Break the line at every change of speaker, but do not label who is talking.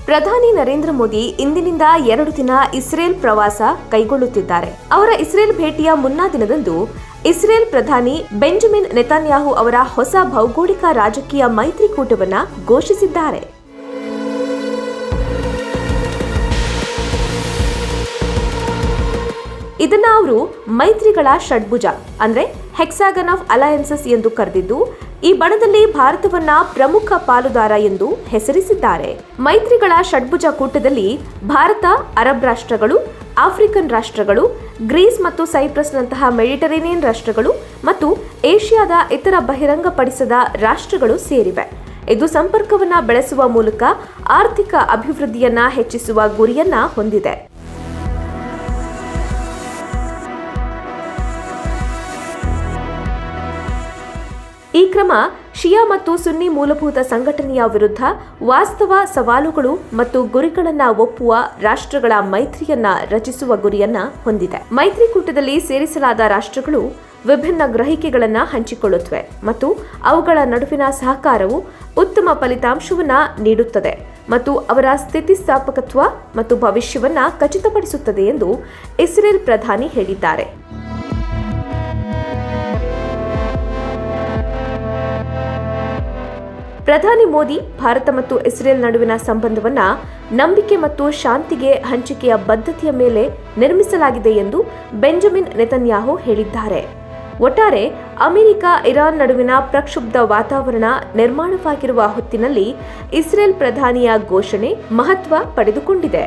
ಪ್ರಧಾನಿ ನರೇಂದ್ರ ಮೋದಿ ಇಂದಿನಿಂದ 2 ದಿನ ಇಸ್ರೇಲ್ ಪ್ರವಾಸ ಕೈಗೊಳ್ಳುತ್ತಿದ್ದಾರೆ. ಅವರ ಇಸ್ರೇಲ್ ಭೇಟಿಯ ಮುನ್ನಾ ದಿನದಂದು ಇಸ್ರೇಲ್ ಪ್ರಧಾನಿ ಬೆಂಜಮಿನ್ ನೆತನ್ಯಾಹು ಅವರ ಹೊಸ ಭೌಗೋಳಿಕ ರಾಜಕೀಯ ಮೈತ್ರಿಕೂಟವನ್ನು ಘೋಷಿಸಿದ್ದಾರೆ. ಇದನ್ನ ಅವರು ಮೈತ್ರಿಗಳ ಷಡ್ಭುಜ ಅಂದ್ರೆ ಹೆಕ್ಸಾಗನ್ ಆಫ್ ಅಲಯನ್ಸಸ್ ಎಂದು ಕರೆದಿದ್ದು, ಈ ಬಣದಲ್ಲಿ ಭಾರತವನ್ನ ಪ್ರಮುಖ ಪಾಲುದಾರ ಎಂದು ಹೆಸರಿಸಿದ್ದಾರೆ. ಮೈತ್ರಿಗಳ ಷಡ್ಭುಜ ಕೂಟದಲ್ಲಿ ಭಾರತ, ಅರಬ್ ರಾಷ್ಟ್ರಗಳು, ಆಫ್ರಿಕನ್ ರಾಷ್ಟ್ರಗಳು, ಗ್ರೀಸ್ ಮತ್ತು ಸೈಪ್ರಸ್ನಂತಹ ಮೆಡಿಟರೇನಿಯನ್ ರಾಷ್ಟ್ರಗಳು ಮತ್ತು ಏಷ್ಯಾದ ಇತರ ಬಹಿರಂಗಪಡಿಸದ ರಾಷ್ಟ್ರಗಳು ಸೇರಿವೆ. ಇದು ಸಂಪರ್ಕವನ್ನ ಬೆಳೆಸುವ ಮೂಲಕ ಆರ್ಥಿಕ ಅಭಿವೃದ್ಧಿಯನ್ನ ಹೆಚ್ಚಿಸುವ ಗುರಿಯನ್ನ ಹೊಂದಿದೆ. ಈ ಕ್ರಮ ಶಿಯಾ ಮತ್ತು ಸುನ್ನಿ ಮೂಲಭೂತ ಸಂಘಟನೆಯ ವಿರುದ್ಧ ವಾಸ್ತವ ಸವಾಲುಗಳು ಮತ್ತು ಗುರಿಗಳನ್ನು ಒಪ್ಪುವ ರಾಷ್ಟ್ರಗಳ ಮೈತ್ರಿಯನ್ನ ರಚಿಸುವ ಗುರಿಯನ್ನ ಹೊಂದಿದೆ. ಮೈತ್ರಿಕೂಟದಲ್ಲಿ ಸೇರಿಸಲಾದ ರಾಷ್ಟ್ರಗಳು ವಿಭಿನ್ನ ಗ್ರಹಿಕೆಗಳನ್ನು ಹಂಚಿಕೊಳ್ಳುತ್ತವೆ ಮತ್ತು ಅವುಗಳ ನಡುವಿನ ಸಹಕಾರವು ಉತ್ತಮ ಫಲಿತಾಂಶವನ್ನ ನೀಡುತ್ತದೆ ಮತ್ತು ಅವರ ಸ್ಥಿತಿಸ್ಥಾಪಕತ್ವ ಮತ್ತು ಭವಿಷ್ಯವನ್ನ ಖಚಿತಪಡಿಸುತ್ತದೆ ಎಂದು ಇಸ್ರೇಲ್ ಪ್ರಧಾನಿ ಹೇಳಿದ್ದಾರೆ. ಪ್ರಧಾನಿ ಮೋದಿ ಭಾರತ ಮತ್ತು ಇಸ್ರೇಲ್ ನಡುವಿನ ಸಂಬಂಧವನ್ನ ನಂಬಿಕೆ ಮತ್ತು ಶಾಂತಿಗೆ ಹಂಚಿಕೆಯ ಬದ್ಧತೆಯ ಮೇಲೆ ನಿರ್ಮಿಸಲಾಗಿದೆ ಎಂದು ಬೆಂಜಮಿನ್ ನೆತನ್ಯಾಹು ಹೇಳಿದ್ದಾರೆ. ಒಟ್ಟಾರೆ ಅಮೆರಿಕ ಇರಾನ್ ನಡುವಿನ ಪ್ರಕ್ಷುಬ್ಧ ವಾತಾವರಣ ನಿರ್ಮಾಣವಾಗಿರುವ ಹೊತ್ತಿನಲ್ಲಿ ಇಸ್ರೇಲ್ ಪ್ರಧಾನಿಯ ಘೋಷಣೆ ಮಹತ್ವ ಪಡೆದುಕೊಂಡಿದೆ.